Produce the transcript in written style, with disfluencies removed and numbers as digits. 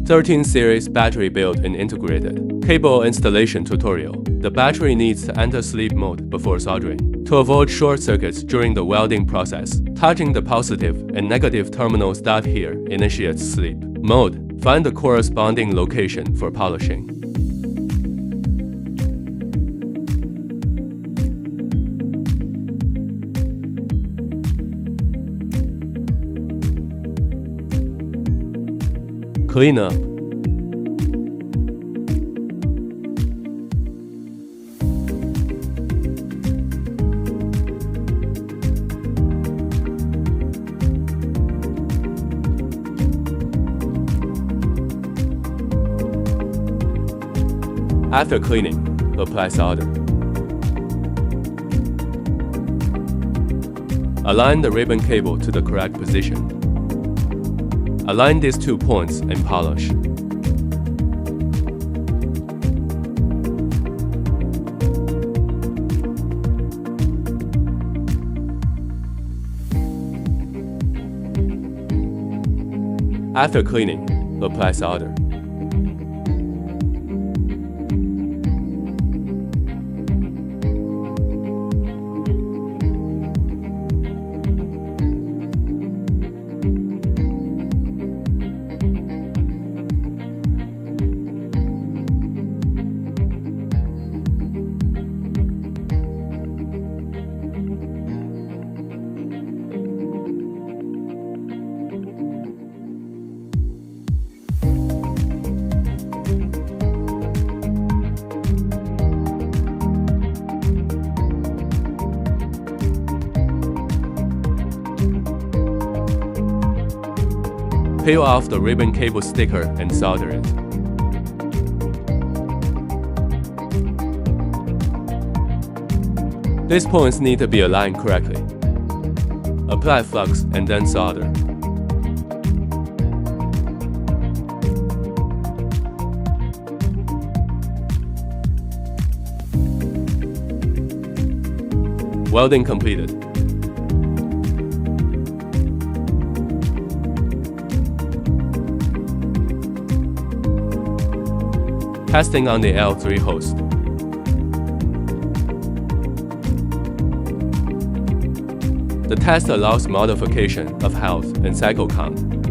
13 series battery built and integrated. Cable installation tutorial. The battery needs to enter sleep mode before soldering. To avoid short circuits during the welding process, touching the positive and negative terminal start here initiates sleep mode. Find the corresponding location for polishing. Clean up. After cleaning, apply solder. Align the ribbon cable to the correct position. Align these 2 points and polish. After cleaning, apply solder. Peel off the ribbon cable sticker and solder it. These points need to be aligned correctly. Apply flux and then solder. Welding completed. Testing on the L3 host. The test allows modification of health and cycle count.